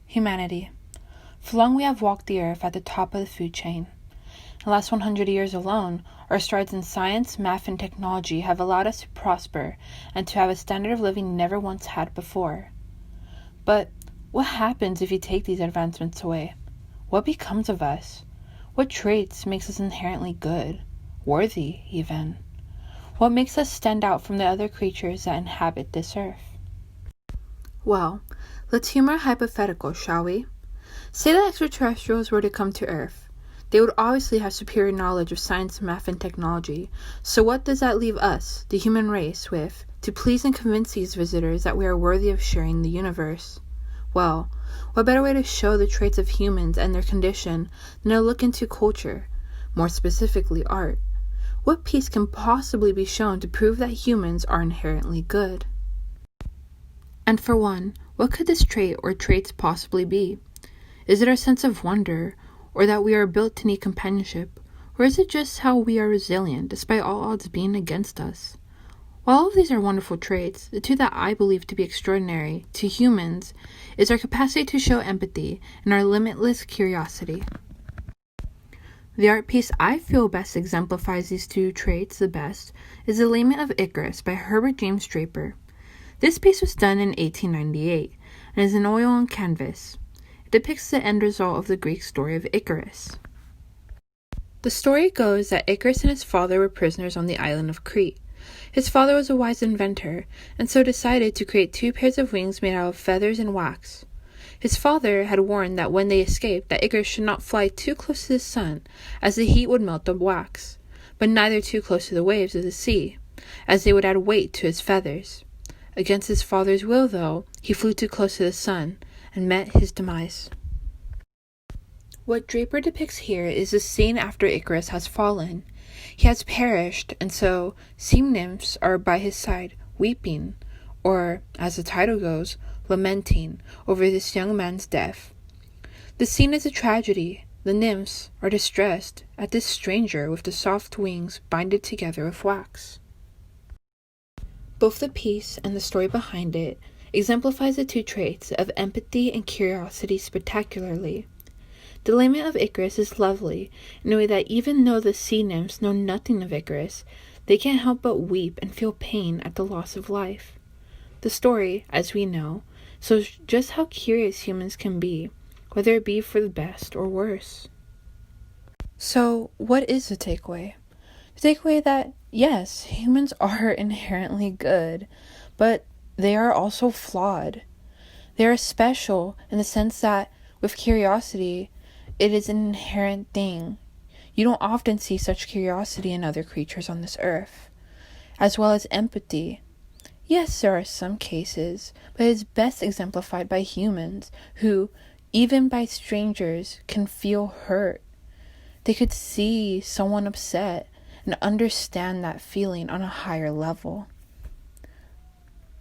Humanity. For long we have walked the earth at the top of the food chain. In the last 100 years alone, our strides in science, math, and technology have allowed us to prosper and to have a standard of living never once had before. But what happens if you take these advancements away? What becomes of us? What traits makes us inherently good, worthy even? What makes us stand out from the other creatures that inhabit this earth? Well, let's humor a hypothetical, shall we? Say that extraterrestrials were to come to Earth. They would obviously have superior knowledge of science, math, and technology. So what does that leave us, the human race, with, to please and convince these visitors that we are worthy of sharing the universe? Well, what better way to show the traits of humans and their condition than to look into culture, more specifically art? What piece can possibly be shown to prove that humans are inherently good? And for one, what could this trait or traits possibly be? Is it our sense of wonder, or that we are built to need companionship, or is it just how we are resilient despite all odds being against us? While all of these are wonderful traits, the two that I believe to be extraordinary to humans is our capacity to show empathy and our limitless curiosity. The art piece I feel best exemplifies these two traits the best is The Lament of Icarus by Herbert James Draper. This piece was done in 1898 and is in oil on canvas. It depicts the end result of the Greek story of Icarus. The story goes that Icarus and his father were prisoners on the island of Crete. His father was a wise inventor, and so decided to create 2 pairs of wings made out of feathers and wax. His father had warned that when they escaped, that Icarus should not fly too close to the sun, as the heat would melt the wax, but neither too close to the waves of the sea, as they would add weight to his feathers. Against his father's will, though, he flew too close to the sun, and met his demise. What Draper depicts here is the scene after Icarus has fallen. He has perished, and so sea nymphs are by his side, weeping, or, as the title goes, lamenting over this young man's death. The scene is a tragedy. The nymphs are distressed at this stranger with the soft wings binded together with wax. Both the piece and the story behind it exemplifies the two traits of empathy and curiosity spectacularly. The Lament of Icarus is lovely in a way that even though the sea nymphs know nothing of Icarus, they can't help but weep and feel pain at the loss of life. The story, as we know, shows just how curious humans can be, whether it be for the best or worse. So, what is the takeaway? The takeaway that, yes, humans are inherently good, but they are also flawed. They are special in the sense that, with curiosity, it is an inherent thing. You don't often see such curiosity in other creatures on this earth, as well as empathy. Yes, there are some cases, but it is best exemplified by humans who, even by strangers, can feel hurt. They could see someone upset and understand that feeling on a higher level.